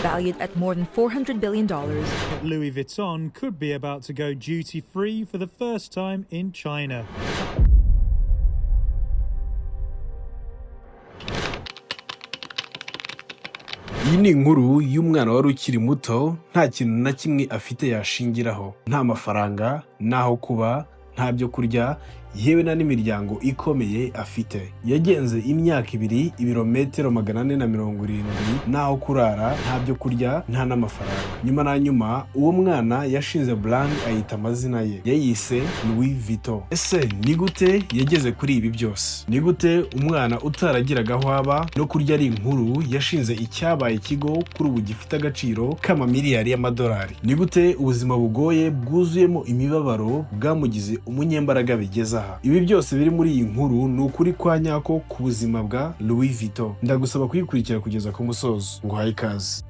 valued at more than $400 billion. Louis Vuitton could be about to go duty-free for the first time in China. Iyi ni inkuru y'umwana wari ukiri muto, nta kintu na kimwe afite yashingiraho, nta mafaranga, naho kuba, nta byo kurya, yewe na n'imiryango ikomeye afite. Yagenze imyaka 2 ibirometero 470 naho kurara, nta byo kurya, nta n'amafaranga. Nyuma na nyuma uwo mwana yashinze brand ayita amazina ye, yayise Louis Vuitton. Ese ni gute yageze kuri ibi byose? Ni gute umwana utaragiraga aho aba no kurya ari inkuru yashinze icyabaye ikigo kuri ubu gifite agaciro k'amamiliyari y'amadolari? Ni gute ubuzima bugoye bwuzuyemo imibabaro bwamugize umunyembaraga bigeza? Ibi byose biri muri iyi nkuru ni ukuri kwa nyako ku buzima bwa Louis Vuitton. Ndagusaba kuyikurikira kugeza ku musozo. Nguhaye ikaze.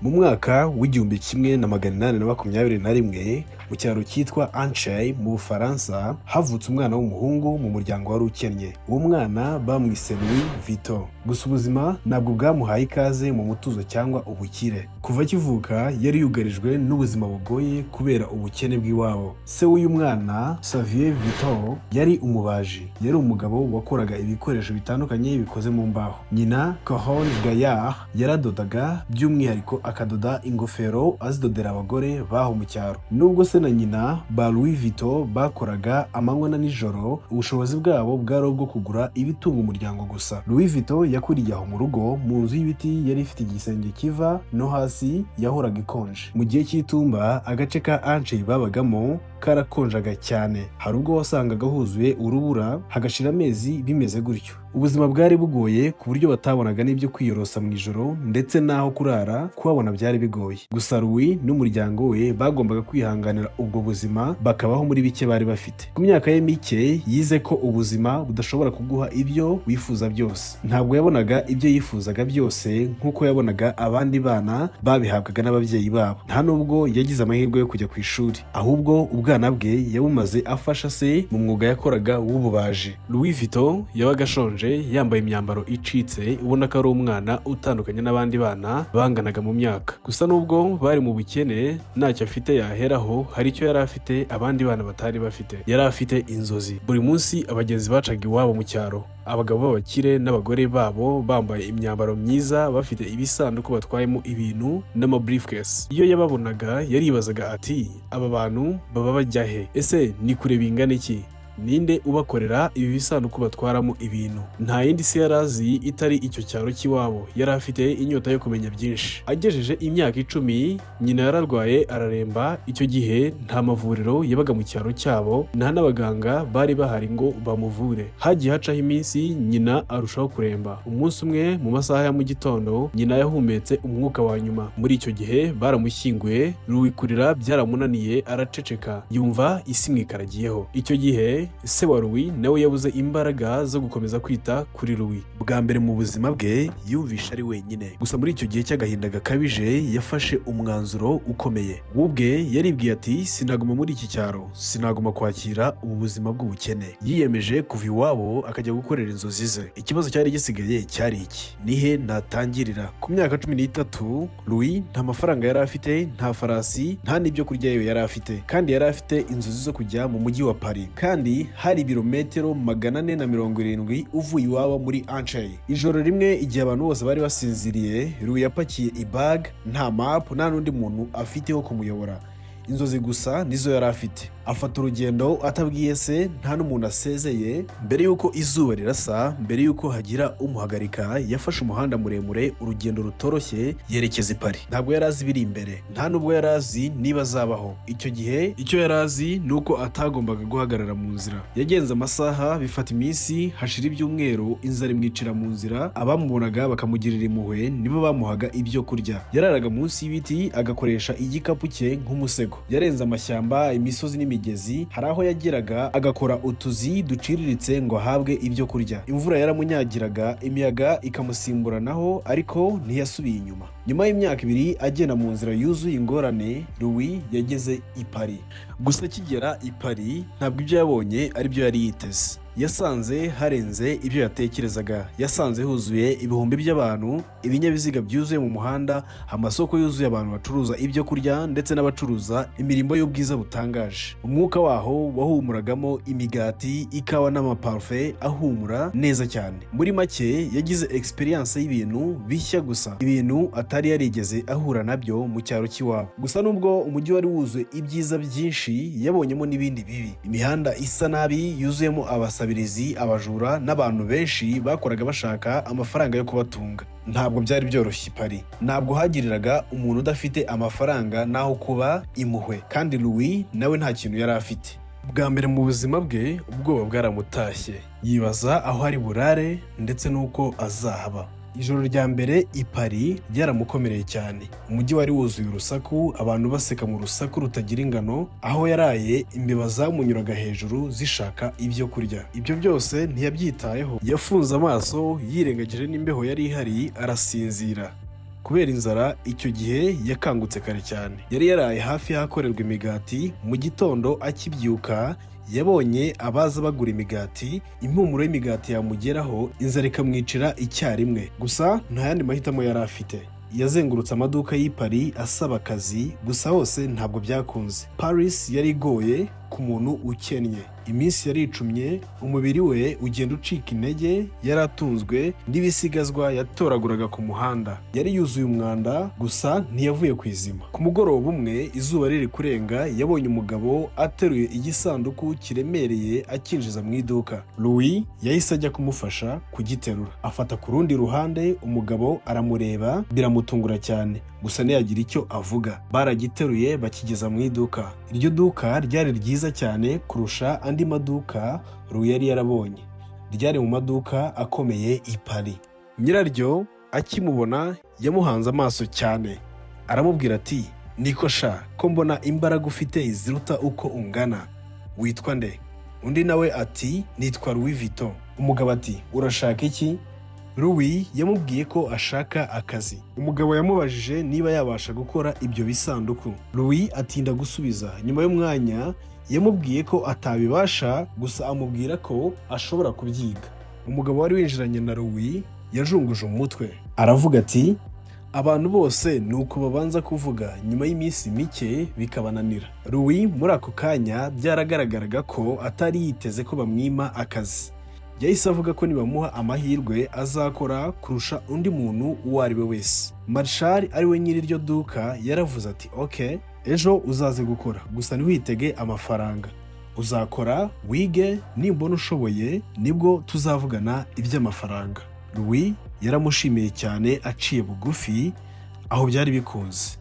Mu mwaka w'igihumbi 1821 mu cyaro cyitwa Anche mu Bufaransa havutse umwana w'umuhungu mu muryango wari ukennye. Uwo mwana bamwise Louis Vuitton. Gusa ubuzima ntabwo bwamuhaye ikaze mu mutuzo cyangwa ubukire. Kuva kivuka yari yugarijwe n'ubuzima bugoye kubera ubukene bw'iwabo. Se w'uyu mwana, Xavier Vuitton, yari umubaji. Yari umugabo wakoraga ibikoresho bitandukanye bikoze mu mbaho. Nyina, Caron Gaillard, yaradodaga, by'umwihariko akadoda ingofero azidodera abagore baho mu cyaro. Nubwo se na nyina ba Louis Vuitton bakoraga amanywa na nijoro, ubushobozi bwabo bwari ubwo kugura ibitunga umuryango gusa. Louis Vuitton yakuriye aho mu rugo mu nzu y'ibiti yari ifite igisenge kiva no hasi yahoraga ikonje. Mu gihe cy'itumba agace ka Anche babagamo karakonjaga cyane, hari ubwo wasangaga huzuye urubura hagashira amezi bimeze gutyo. Ubuzima bwari bugoye ku buryo batabonaga n'ibyo kwiyorosa mu ijoro, ndetse naho kurara kuhabona byari bigoye. Gusa Louis n'umuryango we bagombaga kwihanganira ubwo buzima bakabaho muri bike bari bafite. Ku myaka ye mike yize ko ubuzima budashobora kuguha ibyo wifuza byose. Ntabwo yabonaga ibyo yifuzaga byose nk'uko yabonaga abandi bana babihabwaga n'ababyeyi babo. Nta nubwo yagize amahirwe yo kujya ku ishuri, ahubwo ubwana bwe yabumaze afasha se mu mwuga yakoraga w'ububaji. Louis Vuitton yabaga ashonje, yambaye imyambaro icitse, ubona ko ari umwana utandukanye n'abandi bana banganaga mu myaka. Gusa nubwo bari mu bukene ntacyo afite yaheraho, hari icyo yari afite abandi bana batari bafite. Yari afite inzozi. Buri munsi abagenzi bacaga iwabo mu cyaro, abagabo b'abakire n'abagore babo bambaye imyambaro myiza, bafite ibisanduku batwayemo ibintu n'amabriefcase. Iyo yababonaga yaribazaga ati, aba bantu baba bajya he? Ese ni kureba ingana iki? Ninde ubakorera ibi bisanduku batwaramo ibintu? Nta yindi se yarazi itari icyo cyaro cy'iwabo. Yari afite inyota yo kumenya byinshi. Agejeje imyaka 10 nyina yararwaye araremba. Icyo gihe nta mavuriro yabaga mu cyaro cyabo, nta n'abaganga bari bahari ngo bamuvure. Hagiye hacaho iminsi nyina arushaho kuremba. Umunsi umwe mu masaha ya mu gitondo nyina yahumetse umwuka wa nyuma. Muri icyo gihe baramushyinguye, Louis kurira byaramunaniye araceceka, yumva isi mwikaragiyeho. Icyo gihe se wa Louis nawe yabuze imbaraga zo gukomeza kwita kuri Louis. Bwa mbere mu buzima bwe yumvisha ari wenyine. Gusa muri icyo gihe cy'agahinda gakabije yafashe umwanzuro ukomeye. Ubwe yaribwiye ati, sinaguma muri iki cyaro, sinaguma kwakira ubu buzima bw'ubukene. Yiyemeje kuva iwabo akajya gukorera inzozi ze. Ikibazo cyari gisigaye cyari iki: nihe natangirira? Ku myaka 13 Louis nta mafaranga yari afite, nta farasi, nta n'ibyo kurya yari afite, kandi yari afite inzozi zo kujya mu mujyi wa Paris, kandi hari ibirometero 470 uvuye iwabo muri Anche. Ijoro rimwe igihe abantu bose bari basinziriye, Louis yapakiye ibag, nta map, nta n'undi muntu afiteho kumuyobora. Inzozi gusa nizo yari afite. Afata urugendo atabwiye se, nta n'umuntu asezeye. Mbere yuko izuba rirasa, mbere yuko hagira umuhagarika, yafashe umuhanda muremure, urugendo rutoroshye, yerekeza i Paris. Ntabwo yari azi biri imbere, nta nubwo yari azi niba azabaho. Icyo gihe icyo yari azi nuko atagombaga guhagarara mu nzira. Yagenze amasaha, bifata iminsi, hashira ibyumweru, inzara imwicira mu nzira. Abamubonaga bakamugirira impuhwe nibo bamuhaga ibyo kurya. Yararaga munsi y'ibiti agakoresha igikapu cye nk'umusego. Yarenze amashyamba, imisozi n'imigezi, hari aho yageraga agakora utuzi duciriritse ngo ahabwe ibyo kurya. Imvura yaramunyagiraga, imiyaga ikamusimburanaho, ariko ntiyasubiye inyuma. Nyuma y'imyaka 2 agenda mu nzira yuzuye ingorane, Louis yageze i Paris. Gusa akigera i Paris ntabwo ibyo yabonye ari byo yari yiteze. Yasanze harenze ibyo yatekerezaga. Yasanze huzuye ibihumbi by'abantu, ibinyabiziga byuzuye mu muhanda, amasoko yuzuye abantu bacuruza ibyo kurya ndetse n'abacuruza imirimo y'ubwiza butangaje. Umwuka waho wahumuragamo imigati, ikawa n'amaparfait ahumura neza cyane. Muri make yagize experience y'ibintu bishya gusa, ibintu atari yarigeze ahura nabyo mu cyaro cy'iwabo. Gusa nubwo umujyi wari wuzuye ibyiza byinshi, yabonyemo n'ibindi bibi. Imihanda isa nabi yuzuyemo abasabirizi, abajura n'abantu benshi bakoraga bashaka amafaranga yo kubatunga. Ntabwo byari byoroshye Paris. Ntabwo hagiriraga umuntu udafite amafaranga naho kuba impuhwe, kandi Louis nawe nta kintu yari afite. Bwa mbere mu buzima bwe ubwoba bwaramutashye. Yibaza aho ari burare ndetse n'uko azahaba. Ijoro rya mbere i Paris ryaramukomereye cyane. Umujyi wari wuzuye urusaku, abantu baseka mu rusaku rutagira ingano. Aho yaraye imbeba zamunyuraga hejuru zishaka ibyo kurya. Ibyo byose ntiyabyitayeho. Yafunze amaso yirengagije n'imbeho yari ihari, arasinzira. Kubera inzara icyo gihe yakangutse kare cyane. Yari yaraye hafi y'ahakorerwa imigati. Mu gitondo akibyuka yabonye abaza bagura imigati, impumuro y'imigati yamugeraho, inzara ikamwicira icyarimwe. Gusa nta yandi mahitamo yari afite. Yazengurutse amaduka y'i Paris asaba akazi, gusa hose ntabwo byakunze. Paris yari igoye ku muntu ukennye. Iminsi yaricumye, umubiri we ugenda ucika intege. Yari atunzwe n'ibisigazwa yatoraguraga ku muhanda. Yari yuzuye umwanda, gusa ntiyavuye ku izima. Ku mugoroba umwe, izuba riri kurenga, yabonye umugabo ateruye igisanduku kiremereye akinjiza mu iduka. Louis yahise ajya kumufasha kugiterura. Afata ku rundi ruhande, umugabo aramureba, biramutungura cyane, gusa ntiyagira icyo avuga. Baragiteruye bakigeza mu iduka. Iryo duka ryari ryiza cyane kurusha andi maduka Louis yari yarabonye. Ryari mu maduka akomeye i Paris. Nyiraryo akimubona yamuhanze amaso cyane. Aramubwira ati, "Niko sha, ko mbona imbaraga ufite ziruta uko ungana. Witwa nde?" Undi nawe ati, "Nitwa Louis Vuitton." Umugabo ati, "Urashaka iki?" Louis yamubwiye ko ashaka akazi. Umugabo yamubajije niba yabasha gukora ibyo bisanduku. Louis atinda gusubiza. Nyuma y'umwanya yamubwiye ko atabibasha, gusa amubwira ko ashobora kubyiga. Umugabo wari winjiranye na Louis yajunguje umutwe. Aravuga ati, "Abantu bose ni uko babanza kuvuga, nyuma y'iminsi mike bikabananira." Louis muri ako kanya byaragaragaraga ko atari yiteze ko bamwima akazi. Yahise avuga ko nibamuha amahirwe azakora kurusha undi muntu uwo ari we wese. Marshal ari we nyiri iryo duka yaravuze ati, "Okay, ejo uzaze gukora, gusa ntiwitege amafaranga. Uzakora, wige, nimbona ushoboye nibwo tuzavugana iby'amafaranga." Louis yaramushimiye cyane aciye bugufi. Aho byari bikunze.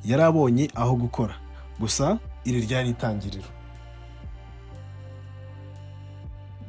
Yari abonye aho gukora, gusa iri ryari itangiriro.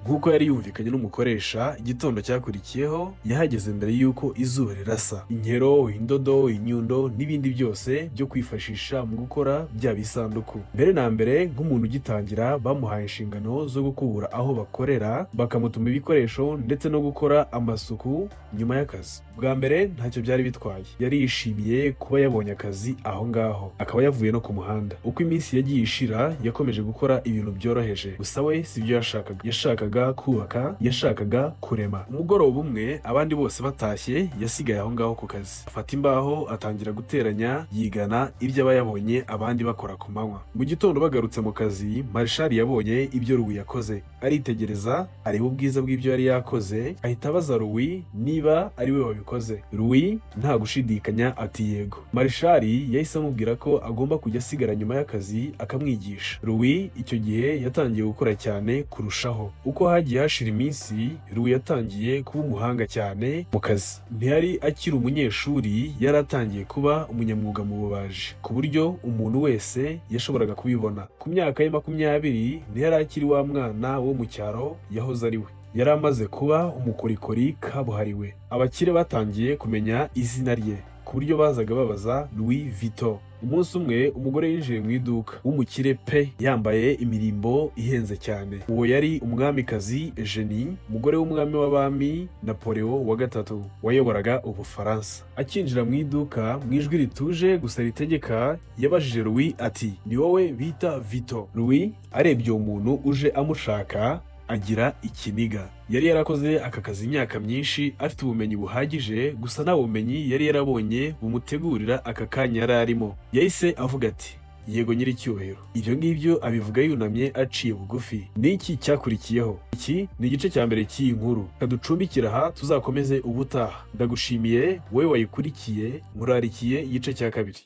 Nk'uko yari yumvikanye n'umukoresha, igitondo cyakurikiyeho yahageze mbere y'uko izuba rirasa. Inkero, indodo, inyundo n'ibindi byose byo kwifashisha mu gukora bya bisanduku. Mbere na mbere nk'umuntu ugitangira, bamuhaye inshingano zo gukubura aho bakorera, bakamutuma ibikoresho ndetse no gukora amasuku nyuma y'akazi. Bwa mbere ntacyo byari bitwaye. Yari yishimiye kuba yabonye akazi aho ngaho, akaba yavuye no ku muhanda. Uko iminsi yagiye ishira, yakomeje gukora ibintu byoroheje. Gusa we sibyo yashakaga. Yashakaga kubaka, yashakaga kurema. Umugoroba umwe abandi bose batashye, yasigaye aho ngaho ku kazi. Afata imbaho atangira guteranya, yigana ibyo aba yabonye abandi bakora ku manywa. Mu gitondo bagarutse mu kazi, Marshal yabonye ibyo Louis yakoze. Aritegereza, areba ubwiza bw'ibyo yari yakoze, ahita abaza Louis niba ari we wabikoze. Louis nta gushidikanya ati yego. Marshal yahise amubwira ko agomba kujya asigara nyuma y'akazi akamwigisha. Louis icyo gihe yatangiye gukora cyane kurushaho. Uko hagiye hashira iminsi, Louis yatangiye kuba umuhanga cyane mu kazi. Ntiyari akiri umunyeshuri, yari atangiye kuba umunyamwuga mu bubaji, ku buryo umuntu wese yashoboraga kubibona. Ku myaka ye 20 ntiyari akiri wa mwana wo mu cyaro yahoze ari we. Yari amaze kuba umukorikori kabuhariwe. Abakire batangiye kumenya izina rye. ku buryo bazaga babaza Louis Vuitton. Umunsi umwe umugore yinjiye mu iduka w'umukire pe, yambaye imirimbo ihenze cyane. Uwo yari umwamikazi Eugenie, umugore w'umwami w'abami Napoleon wa gatatu wayoboraga Ubufaransa. Akinjira mu iduka mu ijwi rituje gusa ritegeka, yabajije Louis ati, ni wowe bita Vuitton? Louis arebye uwo muntu uje amushaka agira ikiniga. Yari yarakoze aka kazi imyaka myinshi, afite ubumenyi buhagije, gusa nta bumenyi yari yarabonye bumutegurira aka kanya yari arimo. Yahise avuga ati, yego nyiricyubahiro. Ibyo ngibyo abivuga yunamye aciye bugufi. Niki cyakurikiyeho? Iki ni igice cya mbere cy'iyi nkuru. Kaducumbikira aha tuzakomeze ubutaha. Ndagushimiye wowe wayikurikiye, murarikiye igice cya kabiri.